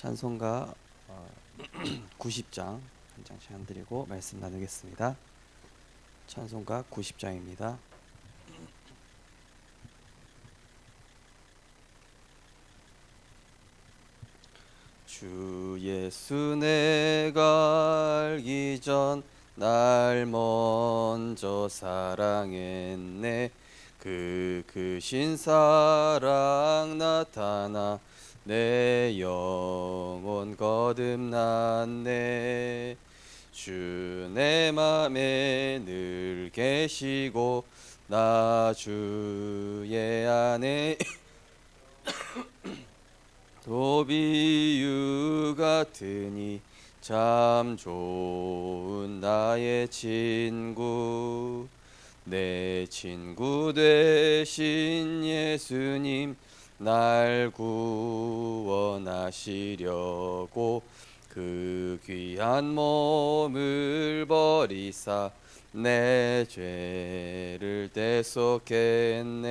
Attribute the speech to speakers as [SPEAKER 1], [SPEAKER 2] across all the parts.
[SPEAKER 1] 찬송가 90장 한 장씩 안 드리고 말씀 나누겠습니다. 찬송가 90장입니다. 주 예수 내가 알기 전 날 먼저 사랑했네. 그 크신 사랑 나타나 내 영혼 거듭났네. 주 내 맘에 늘 계시고 나 주의 안에 도비유 같으니 참 좋은 나의 친구. 내 친구 되신 예수님 날 구원하시려고 그 귀한 몸을 버리사 내 죄를 대속했네.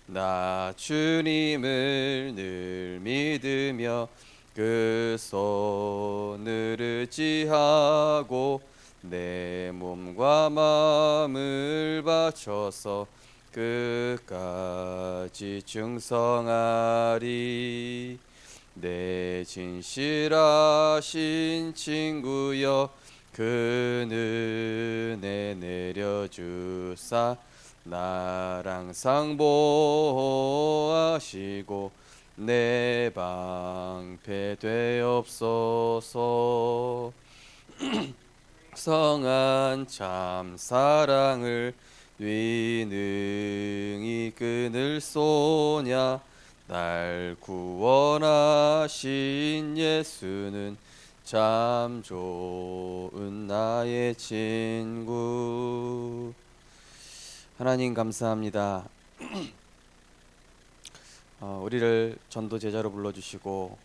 [SPEAKER 1] 나 주님을 늘 믿으며 그 손을 의지하고 내 몸과 마음을 바쳐서 끝까지 충성하리. 내 진실하신 친구여 그 은혜 내려주사 날 항상 보호하시고 내 방패 되옵소서. 성한 참 사랑을 위능히 끊을 소냐. 날 구원하신 예수는 참 좋은 나의 친구. 하나님 감사합니다. 우리를 전도 제자로 불러주시고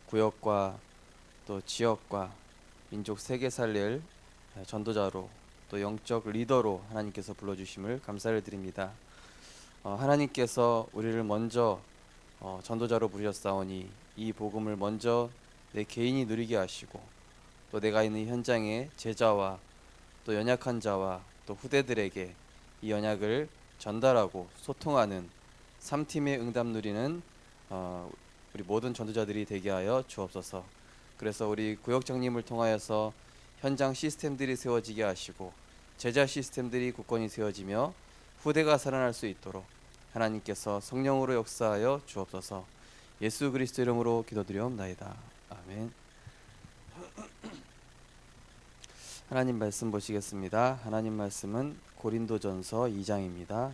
[SPEAKER 1] 구역과 또 지역과 민족 세계 살릴 전도자로 또 영적 리더로 하나님께서 불러주심을 감사를 드립니다. 하나님께서 우리를 먼저 전도자로 부르셨사오니 이 복음을 먼저 내 개인이 누리게 하시고 또 내가 있는 현장에 제자와 또 연약한 자와 또 후대들에게 이 언약을 전달하고 소통하는 3팀의 응답 누리는 우리 모든 전도자들이 되게 하여 주옵소서. 그래서 우리 구역장님을 통하여서 현장 시스템들이 세워지게 하시고 제자 시스템들이 굳건히 세워지며 후대가 살아날 수 있도록 하나님께서 성령으로 역사하여 주옵소서. 예수 그리스도 이름으로 기도드리옵나이다. 아멘. 하나님 말씀 보시겠습니다. 하나님 말씀은 고린도전서 2장입니다.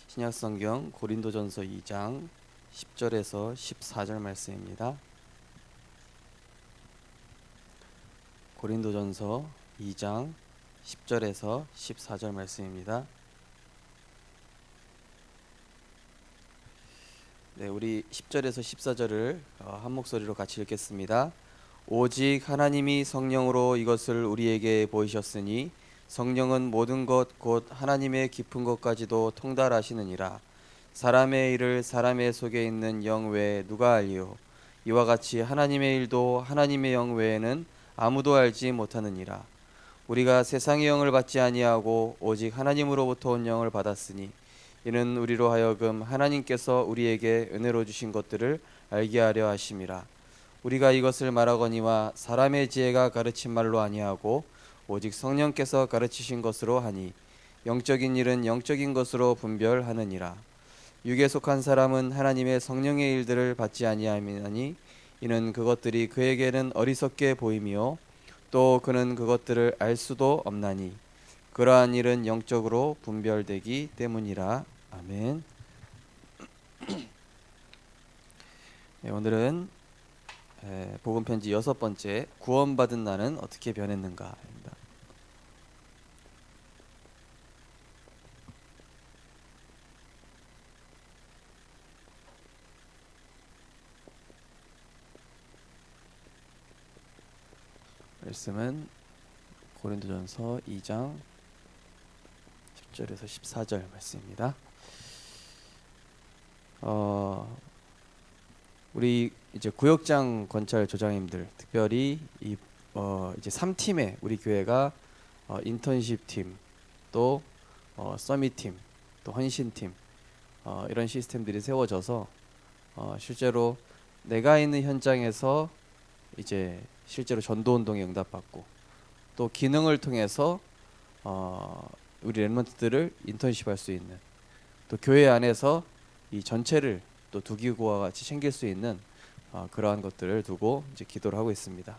[SPEAKER 1] 신약성경 고린도전서 2장 10절에서 14절 말씀입니다. 고린도전서 2장 10절에서 14절 말씀입니다. 네, 우리 10절에서 14절을 한 목소리로 같이 읽겠습니다. 오직 하나님이 성령으로 이것을 우리에게 보이셨으니 성령은 모든 것 곧 하나님의 깊은 것까지도 통달하시느니라. 사람의 일을 사람의 속에 있는 영 외에 누가 알리요? 이와 같이 하나님의 일도 하나님의 영 외에는 아무도 알지 못하느니라. 우리가 세상의 영을 받지 아니하고 오직 하나님으로부터 온 영을 받았으니 이는 우리로 하여금 하나님께서 우리에게 은혜로 주신 것들을 알게 하려 하심이라. 우리가 이것을 말하거니와 사람의 지혜가 가르친 말로 아니하고 오직 성령께서 가르치신 것으로 하니 영적인 일은 영적인 것으로 분별하느니라. 육에 속한 사람은 하나님의 성령의 일들을 받지 아니하니 이는 그것들이 그에게는 어리석게 보이며 또 그는 그것들을 알 수도 없나니 그러한 일은 영적으로 분별되기 때문이라. 아멘. 네, 오늘은 복음 편지 6번째 구원받은 나는 어떻게 변했는가입니다. 말씀은 고린도전서 2장 10절에서 14절 말씀입니다. 우리 이제 구역장 권찰 조장님들, 특별히 이제 3팀에 우리 교회가 인턴십 팀, 또 서밋 팀, 또 헌신 팀, 이런 시스템들이 세워져서 실제로 내가 있는 현장에서 이제 실제로 전도 운동에 응답받고, 또 기능을 통해서 우리 렘넌트들을 인턴십할 수 있는, 또 교회 안에서 이 전체를 또 두 기구와 같이 챙길 수 있는 그러한 것들을 두고 이제 기도를 하고 있습니다.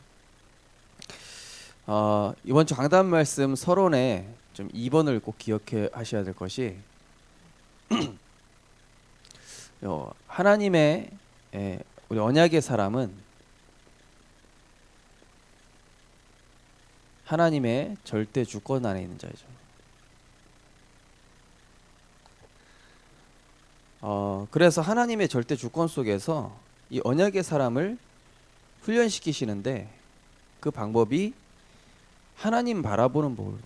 [SPEAKER 1] 이번 주 강단 말씀 서론에 좀 2번을 꼭 기억해 하셔야 될 것이 하나님의 우리 언약의 사람은 하나님의 절대 주권 안에 있는 자이죠. 그래서 하나님의 절대 주권 속에서 이 언약의 사람을 훈련시키시는데, 그 방법이 하나님 바라보는 법을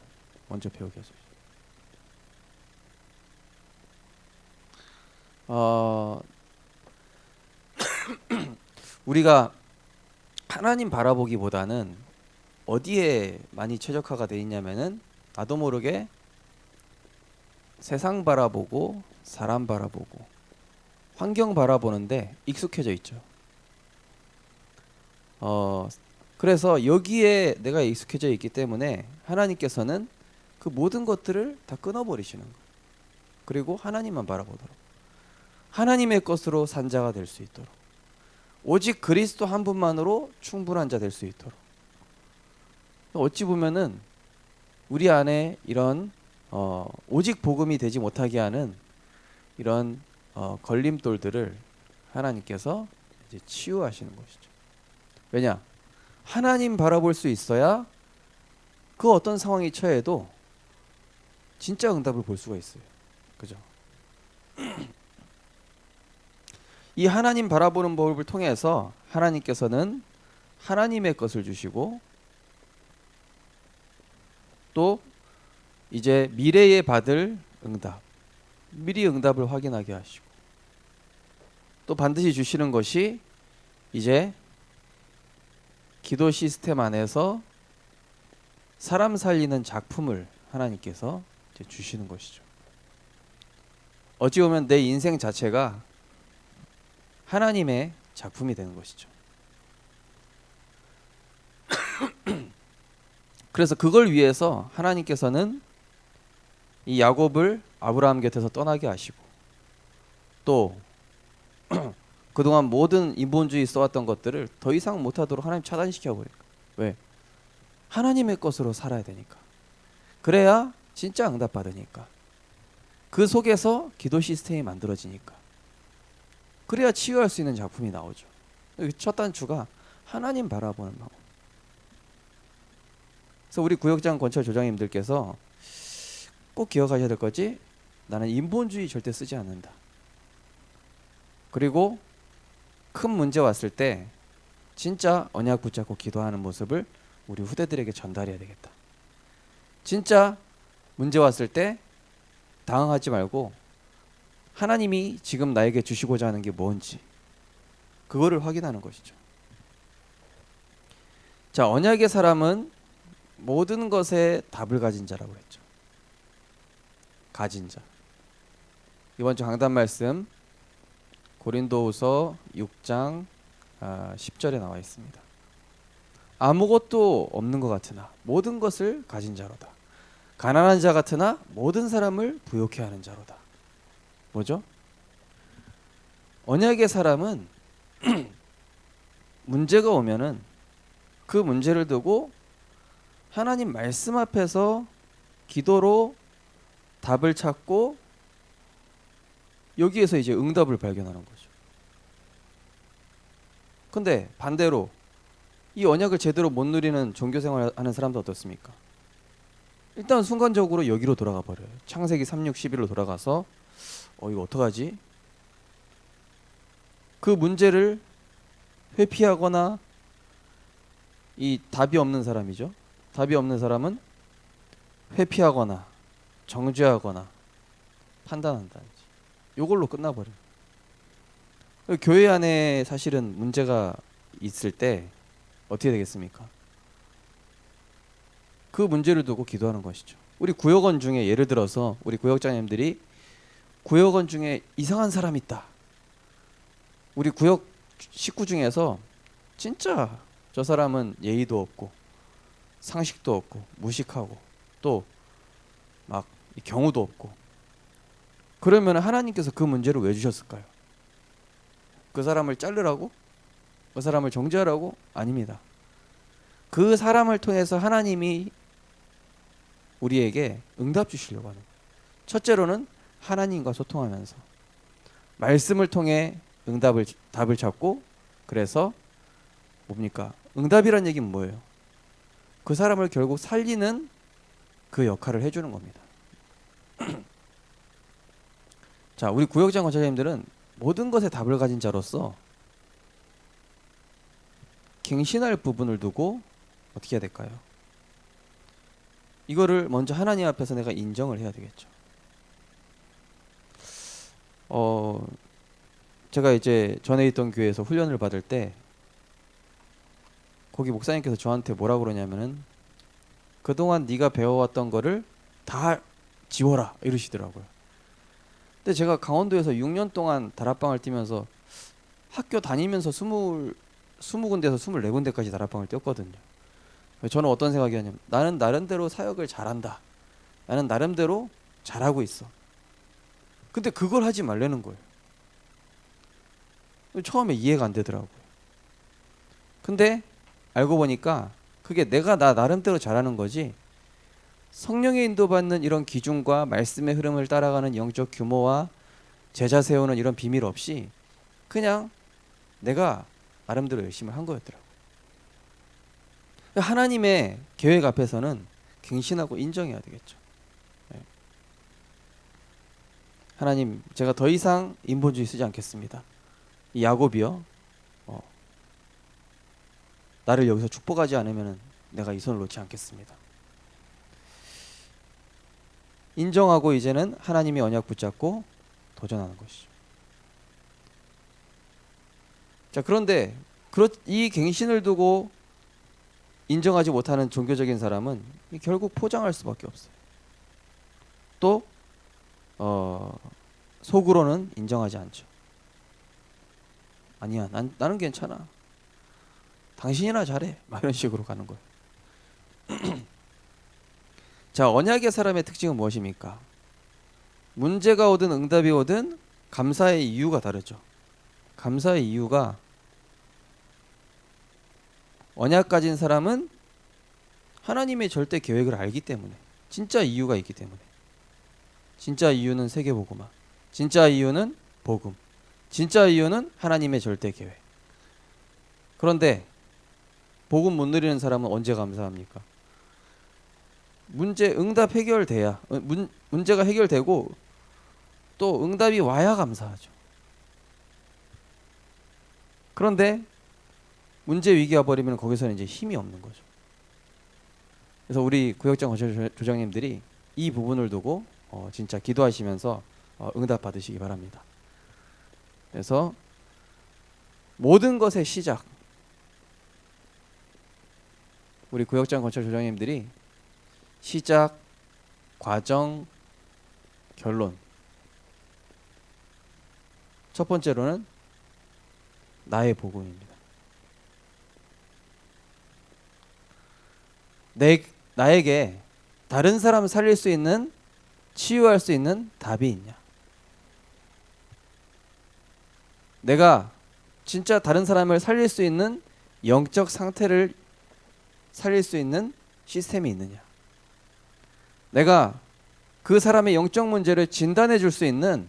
[SPEAKER 1] 먼저 배우게 하죠. 우리가 하나님 바라보기보다는 어디에 많이 최적화가 돼 있냐면은, 나도 모르게 세상 바라보고 사람 바라보고 환경 바라보는데 익숙해져 있죠. 그래서 여기에 내가 익숙해져 있기 때문에 하나님께서는 그 모든 것들을 다 끊어버리시는 거예요. 그리고 하나님만 바라보도록, 하나님의 것으로 산 자가 될 수 있도록, 오직 그리스도 한 분만으로 충분한 자 될 수 있도록. 어찌 보면은 우리 안에 이런 오직 복음이 되지 못하게 하는 이런 걸림돌들을 하나님께서 이제 치유하시는 것이죠. 왜냐? 하나님 바라볼 수 있어야 그 어떤 상황이 처해도 진짜 응답을 볼 수가 있어요. 그죠? 이 하나님 바라보는 법을 통해서 하나님께서는 하나님의 것을 주시고, 또 이제 미래에 받을 응답, 미리 응답을 확인하게 하시고, 또 반드시 주시는 것이 이제 기도 시스템 안에서 사람 살리는 작품을 하나님께서 이제 주시는 것이죠. 어찌 보면 내 인생 자체가 하나님의 작품이 되는 것이죠. 그래서 그걸 위해서 하나님께서는 이 야곱을 아브라함 곁에서 떠나게 하시고, 또 그동안 모든 인본주의 써왔던 것들을 더 이상 못하도록 하나님 차단시켜 버려요. 왜? 하나님의 것으로 살아야 되니까. 그래야 진짜 응답 받으니까. 그 속에서 기도 시스템이 만들어지니까. 그래야 치유할 수 있는 작품이 나오죠. 첫 단추가 하나님 바라보는 마음. 그래서 우리 구역장 권찰 조장님들께서 꼭 기억하셔야 될 거지, 나는 인본주의 절대 쓰지 않는다. 그리고 큰 문제 왔을 때 진짜 언약 붙잡고 기도하는 모습을 우리 후대들에게 전달해야 되겠다. 진짜 문제 왔을 때 당황하지 말고 하나님이 지금 나에게 주시고자 하는 게 뭔지 그거를 확인하는 것이죠. 자, 언약의 사람은 모든 것에 답을 가진 자라고 했죠. 가진 자. 이번 주 강단 말씀 고린도후서 6장 10절에 나와 있습니다. 아무것도 없는 것 같으나 모든 것을 가진 자로다. 가난한 자 같으나 모든 사람을 부욕해 하는 자로다. 뭐죠? 언약의 사람은 문제가 오면은 그 문제를 두고 하나님 말씀 앞에서 기도로 답을 찾고 여기에서 이제 응답을 발견하는 거죠. 근데 반대로 이 언약을 제대로 못 누리는 종교생활 하는 사람도 어떻습니까? 일단 순간적으로 여기로 돌아가 버려요. 창세기 3, 6, 11로 돌아가서 이거 어떡하지? 그 문제를 회피하거나, 이 답이 없는 사람이죠. 답이 없는 사람은 회피하거나 정죄하거나 판단한다든지 이걸로 끝나버려요. 교회 안에 사실은 문제가 있을 때 어떻게 되겠습니까? 그 문제를 두고 기도하는 것이죠. 우리 구역원 중에 예를 들어서 우리 구역장님들이 구역원 중에 이상한 사람이 있다. 우리 구역 식구 중에서 진짜 저 사람은 예의도 없고 상식도 없고 무식하고 또 막 경우도 없고, 그러면 하나님께서 그 문제를 왜 주셨을까요? 그 사람을 자르라고? 그 사람을 정죄하라고? 아닙니다. 그 사람을 통해서 하나님이 우리에게 응답 주시려고 하는 거예요. 첫째로는 하나님과 소통하면서 말씀을 통해 답을 찾고, 그래서 뭡니까? 응답이란 얘기는 뭐예요? 그 사람을 결국 살리는 그 역할을 해주는 겁니다. 자, 우리 구역장 권사님들은 모든 것에 답을 가진 자로서 갱신할 부분을 두고 어떻게 해야 될까요? 이거를 먼저 하나님 앞에서 내가 인정을 해야 되겠죠. 제가 이제 전에 있던 교회에서 훈련을 받을 때 거기 목사님께서 저한테 뭐라고 그러냐면은 그동안 네가 배워왔던 거를 다 지워라 이러시더라고요. 근데 제가 강원도에서 6년 동안 다락방을 뛰면서 학교 다니면서 20군데에서 24군데까지 다락방을 뛰었거든요. 저는 어떤 생각이었냐면 나는 나름대로 사역을 잘한다. 나는 나름대로 잘하고 있어. 근데 그걸 하지 말라는 거예요. 처음에 이해가 안 되더라고요. 근데 알고 보니까 그게 내가 나 나름대로 잘하는 거지, 성령의 인도받는 이런 기준과 말씀의 흐름을 따라가는 영적 규모와 제자 세우는 이런 비밀 없이 그냥 내가 나름대로 열심히 한 거였더라고요. 하나님의 계획 앞에서는 갱신하고 인정해야 되겠죠. 하나님, 제가 더 이상 인본주의 쓰지 않겠습니다. 이 야곱이요, 나를 여기서 축복하지 않으면 내가 이 손을 놓지 않겠습니다. 인정하고 이제는 하나님의 언약 붙잡고 도전하는 것이죠. 자, 그런데 이 갱신을 두고 인정하지 못하는 종교적인 사람은 결국 포장할 수밖에 없어요. 또 속으로는 인정하지 않죠. 아니야, 나는 괜찮아. 당신이나 잘해. 막 이런 식으로 가는 거예요. 자, 언약의 사람의 특징은 무엇입니까? 문제가 오든 응답이 오든 감사의 이유가 다르죠. 감사의 이유가, 언약 가진 사람은 하나님의 절대 계획을 알기 때문에, 진짜 이유가 있기 때문에. 진짜 이유는 세계복음화, 진짜 이유는 복음, 진짜 이유는 하나님의 절대 계획. 그런데 복음 못 누리는 사람은 언제 감사합니까? 응답 해결돼야, 문제가 해결되고 또 응답이 와야 감사하죠. 그런데 문제 위기가 버리면 거기서는 이제 힘이 없는 거죠. 그래서 우리 구역장 조장님들이 이 부분을 두고 진짜 기도하시면서 응답 받으시기 바랍니다. 그래서 모든 것의 시작, 우리 구역장 건설 조장님들이 시작, 과정, 결론. 첫 번째로는 나의 복음입니다. 나에게 다른 사람을 살릴 수 있는, 치유할 수 있는 답이 있냐? 내가 진짜 다른 사람을 살릴 수 있는 영적 상태를 살릴 수 있는 시스템이 있느냐? 내가 그 사람의 영적 문제를 진단해 줄 수 있는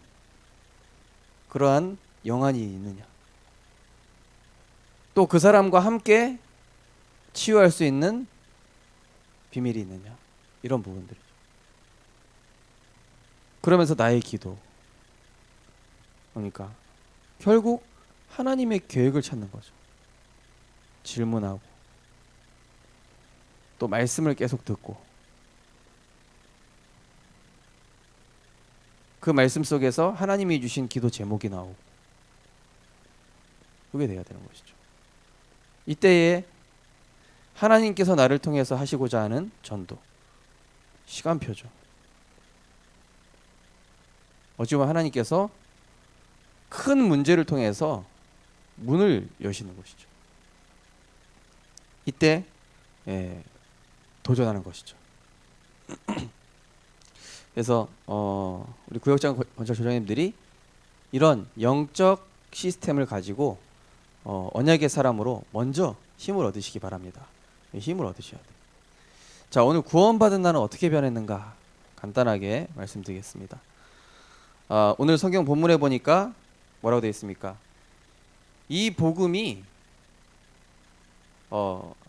[SPEAKER 1] 그러한 영안이 있느냐? 또 그 사람과 함께 치유할 수 있는 비밀이 있느냐? 이런 부분들이죠. 그러면서 나의 기도, 그러니까 결국 하나님의 계획을 찾는 거죠. 질문하고 또 말씀을 계속 듣고, 그 말씀 속에서 하나님이 주신 기도 제목이 나오고, 그게 돼야 되는 것이죠. 이때에 하나님께서 나를 통해서 하시고자 하는 전도, 시간표죠. 어찌 보면 하나님께서 큰 문제를 통해서 문을 여시는 것이죠. 이때 도전하는 것이죠. 그래서 우리 구역장 건설 조장님들이 이런 영적 시스템을 가지고 언약의 사람으로 먼저 힘을 얻으시기 바랍니다. 힘을 얻으셔야 돼요. 자, 오늘 구원받은 나는 어떻게 변했는가 간단하게 말씀드리겠습니다. 오늘 성경 본문에 보니까 뭐라고 되어 있습니까? 이 복음이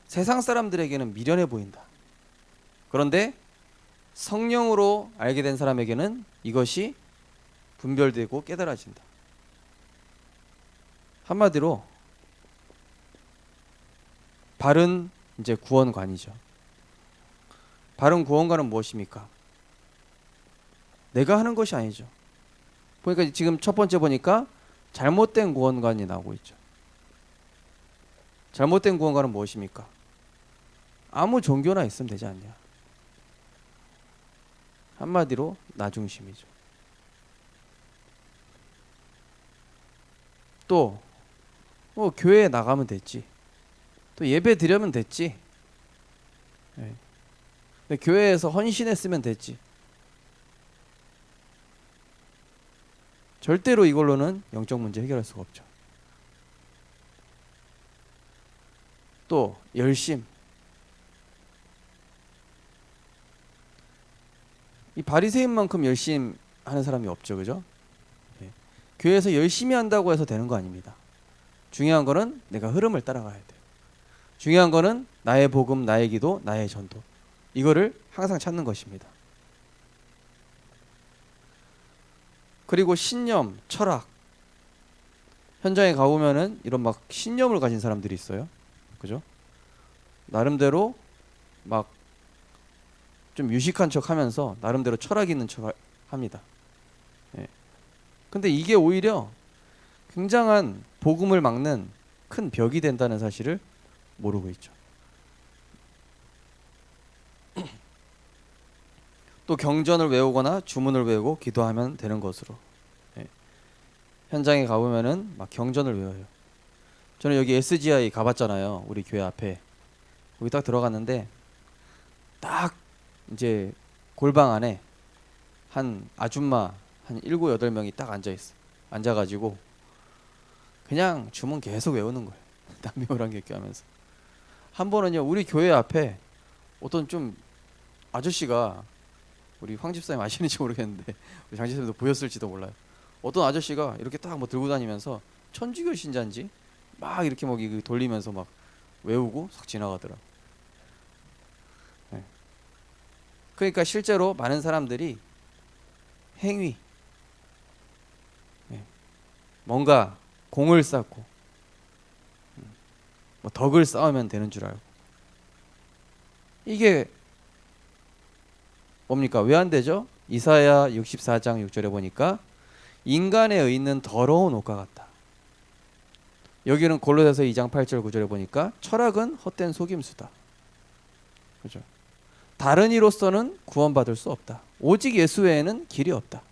[SPEAKER 1] 세상 사람들에게는 미련해 보인다. 그런데 성령으로 알게 된 사람에게는 이것이 분별되고 깨달아진다. 한마디로 바른 이제 구원관이죠. 바른 구원관은 무엇입니까? 내가 하는 것이 아니죠. 보니까 지금 첫 번째 보니까 잘못된 구원관이 나오고 있죠. 잘못된 구원관은 무엇입니까? 아무 종교나 있으면 되지 않냐. 한마디로 나 중심이죠. 또 교회에 나가면 됐지. 또 예배 드리면 됐지. 근데 교회에서 헌신했으면 됐지. 절대로 이걸로는 영적 문제 해결할 수가 없죠. 또 열심. 이 바리새인만큼 열심히 하는 사람이 없죠, 그죠? 교회에서 열심히 한다고 해서 되는 거 아닙니다. 중요한 거는 내가 흐름을 따라가야 돼요. 중요한 거는 나의 복음, 나의 기도, 나의 전도. 이거를 항상 찾는 것입니다. 그리고 신념, 철학. 현장에 가보면은 이런 막 신념을 가진 사람들이 있어요. 그죠? 나름대로 막 좀 유식한 척 하면서 나름대로 철학 있는 척 합니다. 근데 이게 오히려 굉장한 복음을 막는 큰 벽이 된다는 사실을 모르고 있죠. 또 경전을 외우거나 주문을 외우고 기도하면 되는 것으로. 현장에 가보면은 막 경전을 외워요. 저는 여기 SGI 가봤잖아요. 우리 교회 앞에. 거기 딱 들어갔는데 딱 이제 골방 안에 한 아줌마 한 7, 8명이 딱 앉아있어. 앉아가지고 그냥 주문 계속 외우는 거예요. 남미오랑객교 하면서. 한 번은요, 우리 교회 앞에 어떤 좀 아저씨가, 우리 황 집사님 아시는지 모르겠는데 우리 장 집사님도 보였을지도 몰라요. 어떤 아저씨가 이렇게 딱 뭐 들고 다니면서 천주교 신자인지 막 이렇게 막 돌리면서 막 외우고 싹 지나가더라. 그러니까 실제로 많은 사람들이 행위, 뭔가 공을 쌓고 뭐 덕을 쌓으면 되는 줄 알고, 이게 뭡니까? 왜 안 되죠? 이사야 64장 6절에 보니까 인간의 의는 더러운 옷과 같다. 여기는 골로새서 2장 8절 9절에 보니까 철학은 헛된 속임수다. 그죠? 다른 이로서는 구원받을 수 없다. 오직 예수 외에는 길이 없다.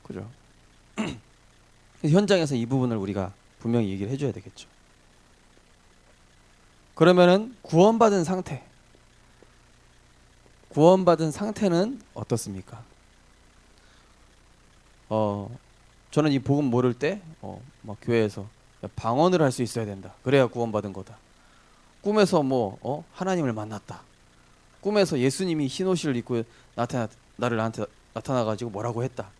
[SPEAKER 1] 그죠? 현장에서 이 부분을 우리가 분명히 얘기를 해줘야 되겠죠. 그러면은 구원받은 상태는 어떻습니까? 저는 이 복음 모를 때 막 교회에서 방언을 할 수 있어야 된다. 그래야 구원받은 거다. 꿈에서 하나님을 만났다. 꿈에서 예수님이 흰 옷을 입고 나한테 나타나가지고 뭐라고 했다.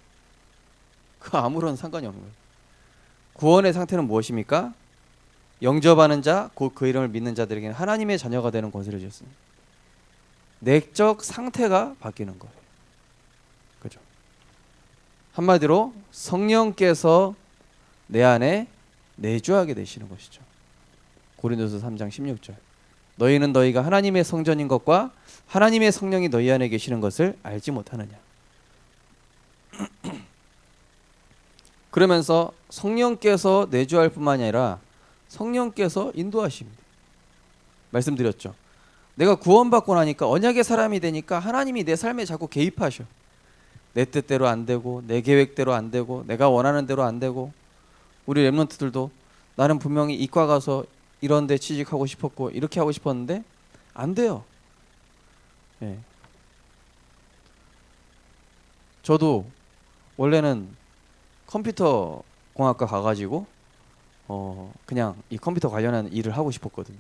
[SPEAKER 1] 그 아무런 상관이 없는 거예요. 구원의 상태는 무엇입니까? 영접하는 자, 곧 그 이름을 믿는 자들에게는 하나님의 자녀가 되는 권세를 주셨습니다. 내적 상태가 바뀌는 거예요. 그죠? 한마디로 성령께서 내 안에 내주하게 되시는 것이죠. 고린도서 3장 16절. 너희는 너희가 하나님의 성전인 것과 하나님의 성령이 너희 안에 계시는 것을 알지 못하느냐. 그러면서 성령께서 내주할 뿐만이 아니라 성령께서 인도하십니다. 말씀드렸죠. 내가 구원받고 나니까 언약의 사람이 되니까 하나님이 내 삶에 자꾸 개입하셔. 내 뜻대로 안 되고 내 계획대로 안 되고 내가 원하는 대로 안 되고. 우리 랩런트들도 나는 분명히 이과 가서 이런 데 취직하고 싶었고 이렇게 하고 싶었는데 안 돼요. 예. 저도 원래는 컴퓨터 공학과 가가지고 그냥 이 컴퓨터 관련한 일을 하고 싶었거든요.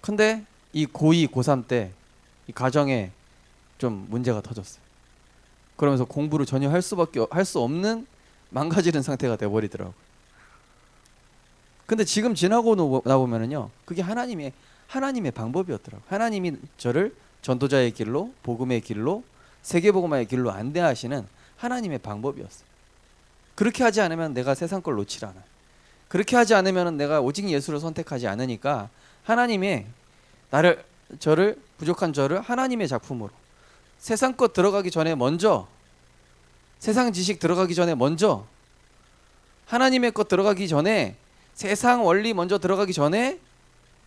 [SPEAKER 1] 근데 이 고2, 고3 때 이 가정에 좀 문제가 터졌어요. 그러면서 공부를 전혀 할 수 없는 망가지는 상태가 돼버리더라고요. 근데 지금 지나고 나보면은요, 그게 하나님의 방법이었더라고요. 하나님이 저를 전도자의 길로, 복음의 길로, 세계복음화의 길로 안내하시는 하나님의 방법이었어요. 그렇게 하지 않으면 내가 세상 걸 놓칠 않아요. 그렇게 하지 않으면 내가 오직 예수를 선택하지 않으니까 하나님의 부족한 저를 하나님의 작품으로 세상 것 들어가기 전에 먼저, 세상 지식 들어가기 전에 먼저, 하나님의 것 들어가기 전에, 세상 원리 먼저 들어가기 전에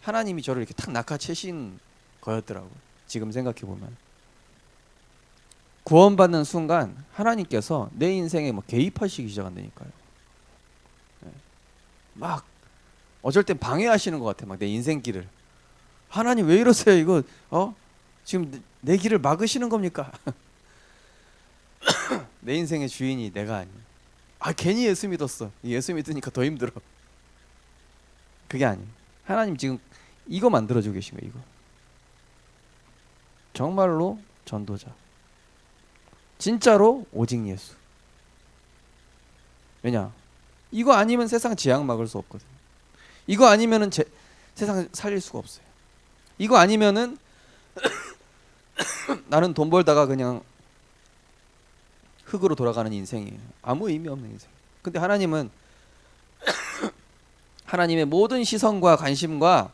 [SPEAKER 1] 하나님이 저를 이렇게 탁 낚아채신 거였더라고요. 지금 생각해 보면 구원받는 순간 하나님께서 내 인생에 막 개입하시기 시작한다니까요. 막 어쩔 땐 방해하시는 것 같아. 막 내 인생길을. 하나님 왜 이러세요? 이거 지금 내 길을 막으시는 겁니까? 내 인생의 주인이 내가 아니야. 괜히 예수 믿었어. 예수 믿으니까 더 힘들어. 그게 아니에요. 하나님 지금 이거 만들어주고 계신 거예요. 이거. 정말로 전도자. 진짜로 오직 예수. 왜냐? 이거 아니면 세상 재앙 막을 수 없거든요. 이거 아니면은 세상 살릴 수가 없어요. 이거 아니면은 나는 돈 벌다가 그냥 흙으로 돌아가는 인생이에요. 아무 의미 없는 인생. 근데 하나님은 하나님의 모든 시선과 관심과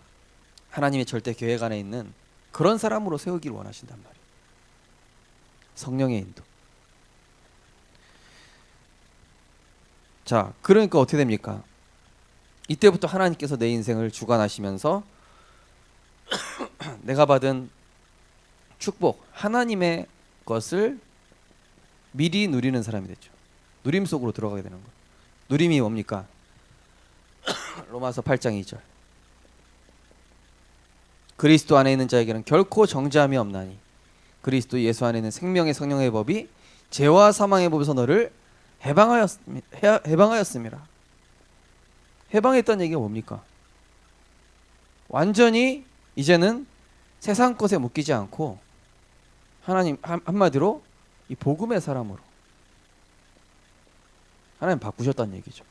[SPEAKER 1] 하나님의 절대 계획 안에 있는 그런 사람으로 세우기를 원하신단 말이에요. 성령의 인도. 자, 그러니까 어떻게 됩니까? 이때부터 하나님께서 내 인생을 주관하시면서 내가 받은 축복, 하나님의 것을 미리 누리는 사람이 됐죠. 누림 속으로 들어가게 되는 거예요. 누림이 뭡니까? 로마서 8장 2절. 그리스도 안에 있는 자에게는 결코 정죄함이 없나니 그리스도 예수 안에 있는 생명의 성령의 법이 죄와 사망의 법에서 너를 해방하였습니다. 해방했다는 얘기가 뭡니까? 완전히 이제는 세상 것에 묶이지 않고 하나님 한마디로 이 복음의 사람으로 하나님 바꾸셨다는 얘기죠.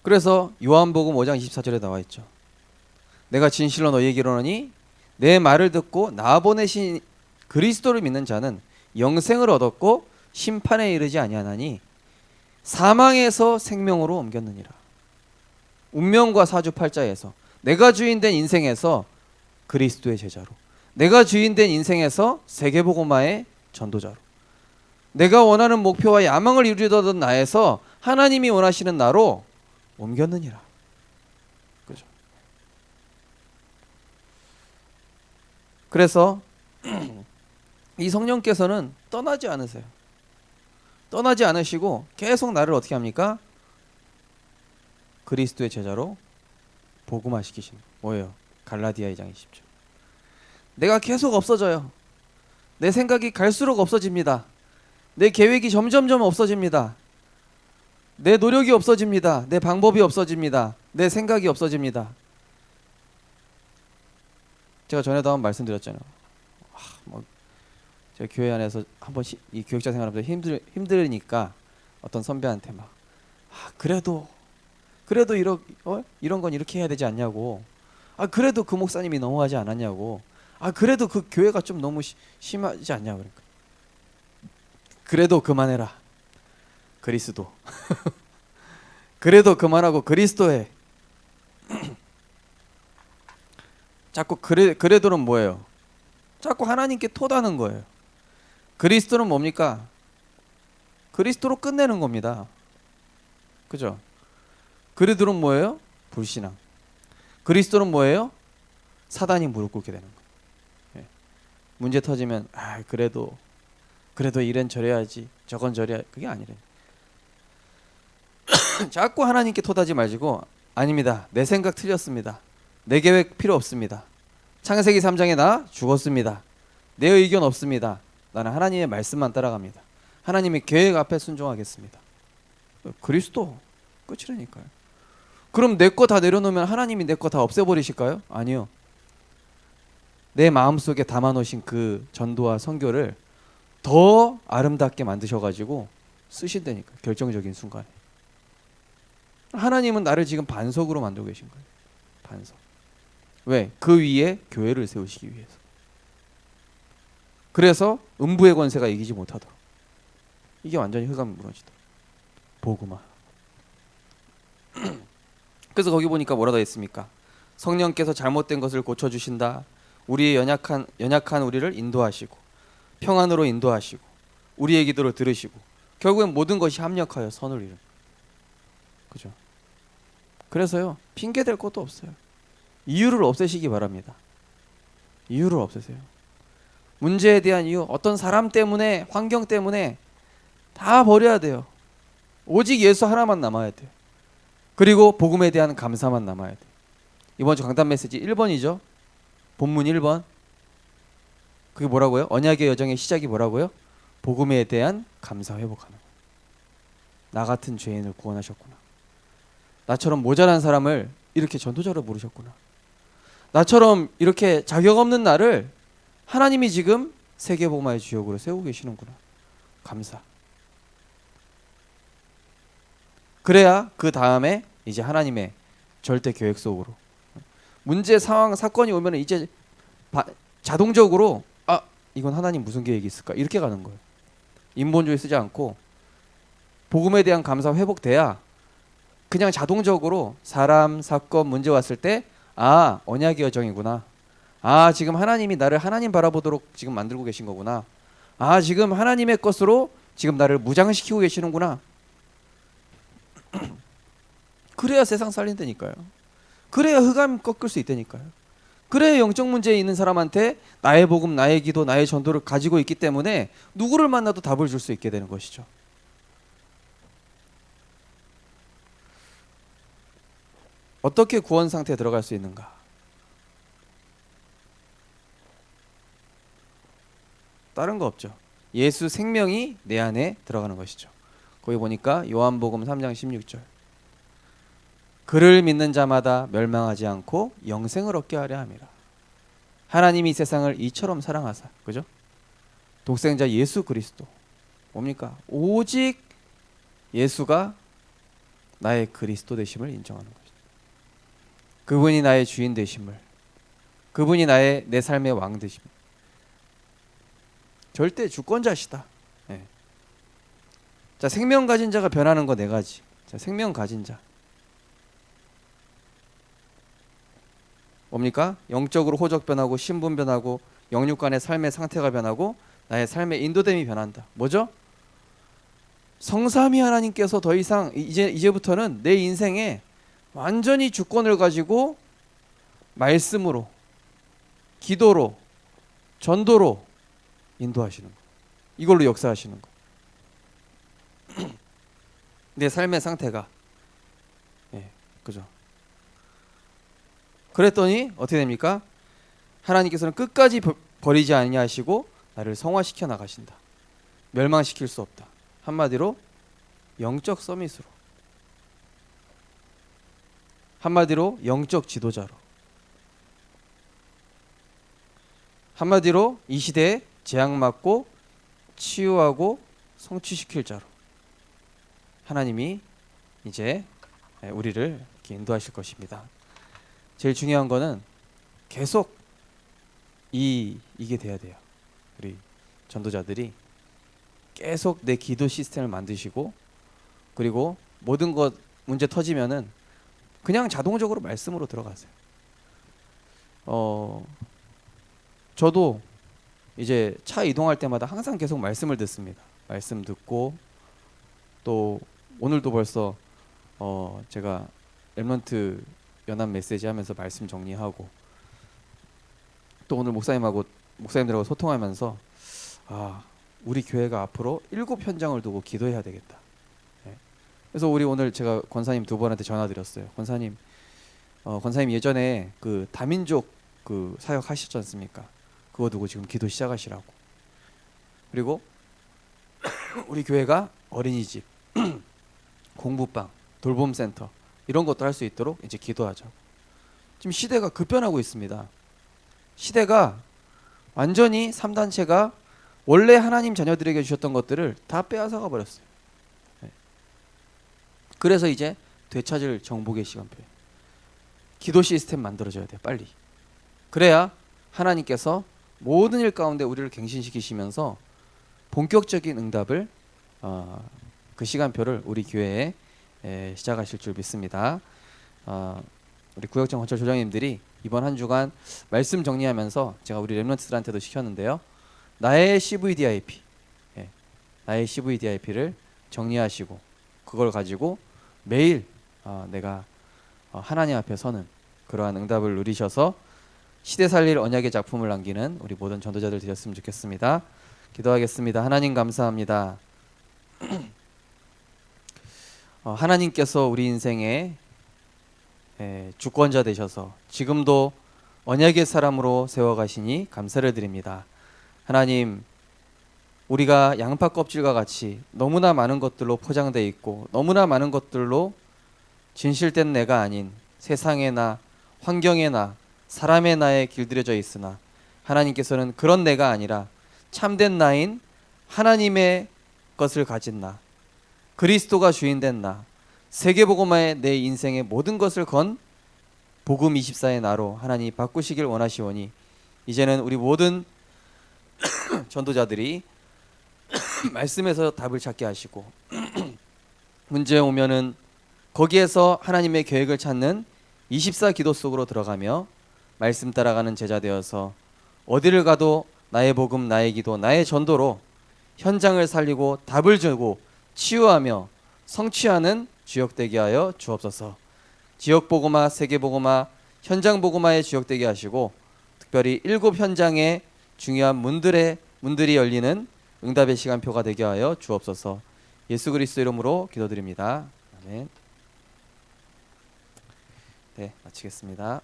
[SPEAKER 1] 그래서 요한복음 5장 24절에 나와 있죠. 내가 진실로 너희에게 이르노니 내 말을 듣고 나 보내신 그리스도를 믿는 자는 영생을 얻었고 심판에 이르지 아니하나니 사망에서 생명으로 옮겼느니라. 운명과 사주팔자에서 내가 주인된 인생에서 그리스도의 제자로, 내가 주인된 인생에서 세계복음화의 전도자로, 내가 원하는 목표와 야망을 이루려던 나에서 하나님이 원하시는 나로 옮겼느니라. 그죠? 그래서 이 성령께서는 떠나지 않으세요. 떠나지 않으시고 계속 나를 어떻게 합니까? 그리스도의 제자로 복음화시키시는 뭐예요? 갈라디아 2장 20절. 내가 계속 없어져요. 내 생각이 갈수록 없어집니다. 내 계획이 점점점 없어집니다. 내 노력이 없어집니다. 내 방법이 없어집니다. 내 생각이 없어집니다. 제가 전에도 한번 말씀드렸잖아요. 제가 교회 안에서 한번 이 교육자 생활하면서 힘들으니까 어떤 선배한테 막 그래도 이런 건 이렇게 해야 되지 않냐고. 그래도 그 목사님이 너무하지 않았냐고. 그래도 그 교회가 좀 너무 심하지 않냐고. 그러니까 그래도 그만해라. 그리스도. 그래도 그만하고 그리스도 해. 자꾸 그래도는 뭐예요? 자꾸 하나님께 토다는 거예요. 그리스도는 뭡니까? 그리스도로 끝내는 겁니다. 그죠? 그리스도는 뭐예요? 불신앙. 그리스도는 뭐예요? 사단이 무릎 꿇게 되는 거예요. 예. 문제 터지면 그래도 이ren 저래야지, 저건 저래야, 그게 아니래. 자꾸 하나님께 토다지 마시고, 아닙니다. 내 생각 틀렸습니다. 내 계획 필요 없습니다. 창세기 3장에 나 죽었습니다. 내 의견 없습니다. 나는 하나님의 말씀만 따라갑니다. 하나님의 계획 앞에 순종하겠습니다. 그리스도 끝이라니까요. 그럼 내 거 다 내려놓으면 하나님이 내 거 다 없애버리실까요? 아니요. 내 마음속에 담아놓으신 그 전도와 선교를 더 아름답게 만드셔가지고 쓰신다니까. 결정적인 순간에. 하나님은 나를 지금 반석으로 만들고 계신 거예요. 반석. 왜? 그 위에 교회를 세우시기 위해서. 그래서 음부의 권세가 이기지 못하도록. 이게 완전히 흑암이 무너지다. 복음화. 그래서 거기 보니까 뭐라고 했습니까? 성령께서 잘못된 것을 고쳐주신다. 우리의 연약한 우리를 인도하시고 평안으로 인도하시고 우리의 기도를 들으시고 결국엔 모든 것이 합력하여 선을 이룬. 그죠? 그래서요, 핑계 댈 것도 없어요. 이유를 없애시기 바랍니다. 이유를 없애세요. 문제에 대한 이유, 어떤 사람 때문에, 환경 때문에 다 버려야 돼요. 오직 예수 하나만 남아야 돼요. 그리고 복음에 대한 감사만 남아야 돼요. 이번 주 강단 메시지 1번이죠. 본문 1번. 그게 뭐라고요? 언약의 여정의 시작이 뭐라고요? 복음에 대한 감사 회복하는 거예요. 나 같은 죄인을 구원하셨구나. 나처럼 모자란 사람을 이렇게 전도자로 부르셨구나. 나처럼 이렇게 자격 없는 나를 하나님이 지금 세계복음화의 주역으로 세우고 계시는구나. 감사. 그래야 그 다음에 이제 하나님의 절대 계획 속으로 문제 상황 사건이 오면 이제 자동적으로 이건 하나님 무슨 계획이 있을까 이렇게 가는 거예요. 인본주의 쓰지 않고 복음에 대한 감사 회복돼야 그냥 자동적으로 사람 사건 문제 왔을 때 언약의 여정이구나. 지금 하나님이 나를 하나님 바라보도록 지금 만들고 계신 거구나. 지금 하나님의 것으로 지금 나를 무장시키고 계시는구나. 그래야 세상 살린다니까요. 그래야 흑암 꺾을 수 있다니까요. 그래야 영적 문제에 있는 사람한테 나의 복음, 나의 기도, 나의 전도를 가지고 있기 때문에 누구를 만나도 답을 줄 수 있게 되는 것이죠. 어떻게 구원 상태에 들어갈 수 있는가? 다른 거 없죠. 예수 생명이 내 안에 들어가는 것이죠. 거기 보니까 요한복음 3장 16절. 그를 믿는 자마다 멸망하지 않고 영생을 얻게 하려 함이라. 하나님이 세상을 이처럼 사랑하사. 그죠? 독생자 예수 그리스도. 뭡니까? 오직 예수가 나의 그리스도 되심을 인정하는 것이죠. 그분이 나의 주인 되심을, 그분이 내 삶의 왕 되심을. 절대 주권자시다. 네. 자, 생명 가진 자가 변하는 거 4가지. 자, 생명 가진 자. 뭡니까? 영적으로 호적 변하고 신분 변하고 영육 간의 삶의 상태가 변하고 나의 삶의 인도됨이 변한다. 뭐죠? 성삼위 하나님께서 더 이상 이제부터는 내 인생에 완전히 주권을 가지고 말씀으로, 기도로, 전도로 인도하시는 거. 이걸로 역사하시는 거. 내 삶의 상태가. 그죠? 그랬더니 어떻게 됩니까? 하나님께서는 끝까지 버리지 아니하시고 나를 성화시켜 나가신다. 멸망시킬 수 없다. 한마디로 영적 서밋으로, 한마디로 영적 지도자로, 한마디로 이 시대에 재앙 맞고 치유하고 성취시킬 자로 하나님이 이제 우리를 이렇게 인도하실 것입니다. 제일 중요한 거는 계속 이게 돼야 돼요. 우리 전도자들이 계속 내 기도 시스템을 만드시고, 그리고 모든 것 문제 터지면은 그냥 자동적으로 말씀으로 들어가세요. 저도 이제 차 이동할 때마다 항상 계속 말씀을 듣습니다. 말씀 듣고 또 오늘도 벌써 제가 렘넌트 연합 메시지 하면서 말씀 정리하고 또 오늘 목사님들하고 소통하면서 우리 교회가 앞으로 7현장을 두고 기도해야 되겠다. 그래서 우리 오늘 제가 권사님 두 분한테 전화드렸어요. 권사님 예전에 그 다민족 그 사역 하셨지 않습니까? 그거 두고 지금 기도 시작하시라고. 그리고 우리 교회가 어린이집, 공부방, 돌봄센터 이런 것도 할 수 있도록 이제 기도하죠. 지금 시대가 급변하고 있습니다. 시대가 완전히 3단체가 원래 하나님 자녀들에게 주셨던 것들을 다 빼앗아가 버렸어요. 그래서 이제 되찾을 정복의 시간표예요. 기도 시스템 만들어져야 돼요. 빨리. 그래야 하나님께서 모든 일 가운데 우리를 갱신시키시면서 본격적인 응답을 그 시간표를 우리 교회에 시작하실 줄 믿습니다. 우리 구역장 건설 조장님들이 이번 한 주간 말씀 정리하면서 제가 우리 렘넌트들한테도 시켰는데요. 나의 CVDIP, 나의 CVDIP를 정리하시고 그걸 가지고 매일 내가 하나님 앞에 서는 그러한 응답을 누리셔서 시대 살릴 언약의 작품을 남기는 우리 모든 전도자들 되셨으면 좋겠습니다. 기도하겠습니다. 하나님 감사합니다. 하나님께서 우리 인생의 주권자 되셔서 지금도 언약의 사람으로 세워가시니 감사를 드립니다. 하나님, 우리가 양파 껍질과 같이 너무나 많은 것들로 포장되어 있고 너무나 많은 것들로 진실된 내가 아닌 세상의 나, 환경의 나, 사람의 나에 길들여져 있으나 하나님께서는 그런 내가 아니라 참된 나인 하나님의 것을 가진 나, 그리스도가 주인된 나, 세계복음화에 내 인생의 모든 것을 건 복음 24의 나로 하나님 바꾸시길 원하시오니 이제는 우리 모든 전도자들이 말씀에서 답을 찾게 하시고 문제 오면은 거기에서 하나님의 계획을 찾는 24 기도 속으로 들어가며 말씀 따라가는 제자 되어서 어디를 가도 나의 복음, 나의 기도, 나의 전도로 현장을 살리고 답을 주고 치유하며 성취하는 주역되게 하여 주옵소서. 지역복음화, 세계복음화, 현장복음화의 주역되게 하시고 특별히 7현장의 중요한 문들이 열리는 응답의 시간표가 되게 하여 주옵소서. 예수 그리스도 이름으로 기도드립니다. 아멘. 네, 마치겠습니다.